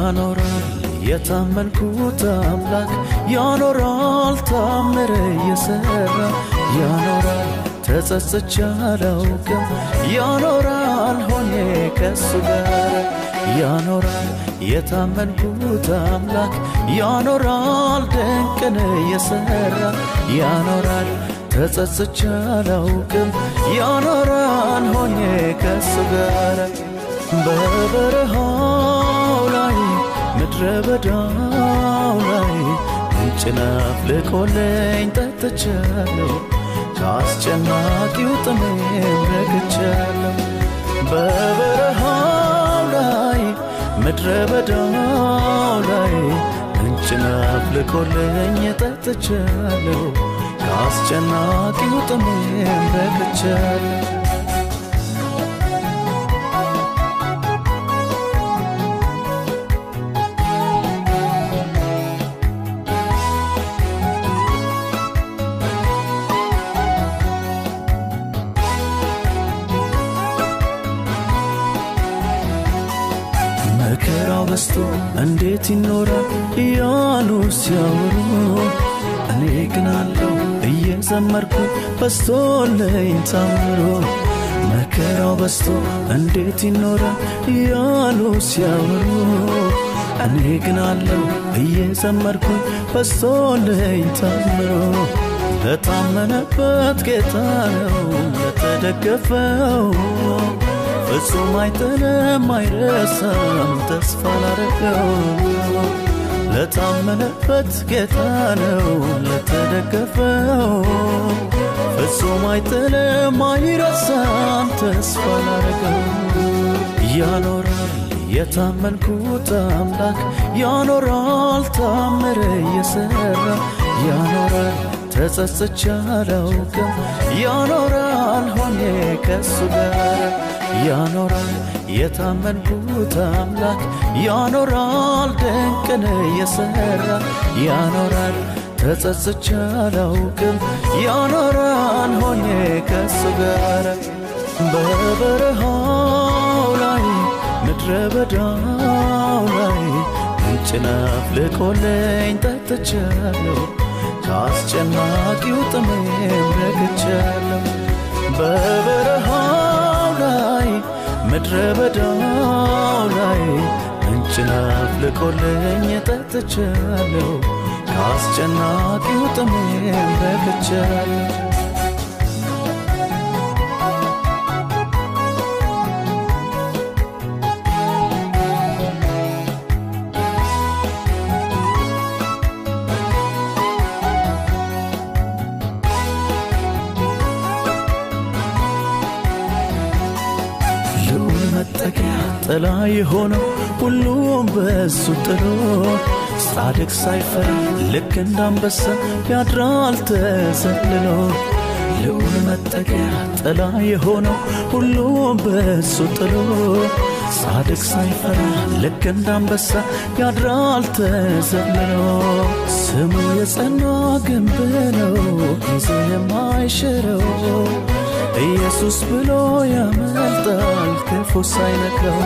ያኖራል የታመንኩት አምላክ ያኖራል ታምር እየሰራ ያኖራል ተጸጽቼ አላውቅም ያኖራል ሆኜ ከሱ ጋር ያኖራል የታመንኩት አምላክ ያኖራል ድንቅን እየሰራ ያኖራል ተጸጽቼ አላውቅም ያኖራል ሆኜ ከሱ ጋር በበረሃው ላይ ምድረ በዳው ላይ ምንጭን አፍልቆልኝ ጠጥቻለሁ ከአስጨናቂው ጥሜም ረክቻለሁ በበረሃው ላይ ምድረ በዳው ላይ ምንጭን አፍልቆልኝ ጠጥቻለሁ ከአስጨናቂው ጥሜም ረክቻለሁ መከራው በስቶ እንዴት ይኖራል እያሉ ሲያወሩ እኔ ግን አለው እየዘመርኩ በስቶልኝ ታምሮ መከራው በስቶ እንዴት ይኖራል እያሉ ሲያወሩ እኔ ግን አለው እየዘመርኩ በስቶልኝ ታምሮ ለታመነበት ጌታ ነው ለተደገፈው ፍጹም አይጥልም አይረሳም ተስፋ ላረገው ለታመነበት ጌታ ነው ለተደገፈው ፍጹም አይጥልም አይረሳም ተስፋ ላረገው ያኖራል የታመንኩት አምላክ ያኖራል ታምር እየሰራ ያኖራል ተጸጽቼ አላውቅም ያኖራል ሆኜ ከሱ ጋር ያኖራል የታመንኩት አምላክ ያኖራል ድንቅን እየሰራ ያኖራል ተጸጽቼ አላውቅም ያኖራል ሆኜ ከሱ ጋር በበረሃው ላይ ምድረ በዳው ላይ ምንጭን አፍልቆልኝ ጠጥቻለሁ ከአስጨናቂው ጥሜም ረክቻለሁ በበረሃው ላይ ምድረ በዳው ላይ ምንጭን አፍልቆልኝ ጠጥቻለሁ ከአስጨናቂው ጥሜም ረክቻለሁ መጠጊያ ጥላ የሆነው ሁሉም በሱ ጥሎ ጻድቅ ሳይፈራ ልክ እንዳንበሳ ያድራል ተዘልሎ ልዑል መጠጊያ ጥላ የሆነው ሁሉም በሱ ጥሎ ጻድቅ ሳይፈራ ልክ እንዳንበሳ ያድራል ተዘልሎ ስሙ የጸና ግንብ ነው ጊዜ የማይሽረው ኢየሱስ ብሎ ያመልጣል ክፉ ሳይነካው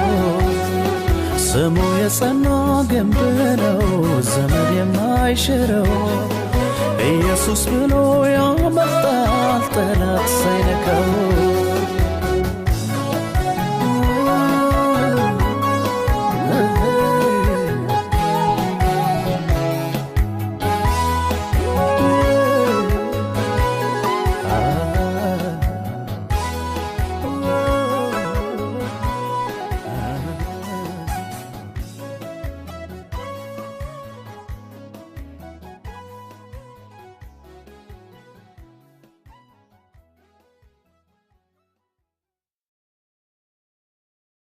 ስሙ የጸና ግንብ ነው ዘመን የማይሽረው ኢየሱስ ብሎ ያመልጣል ጠላት ሳይነካው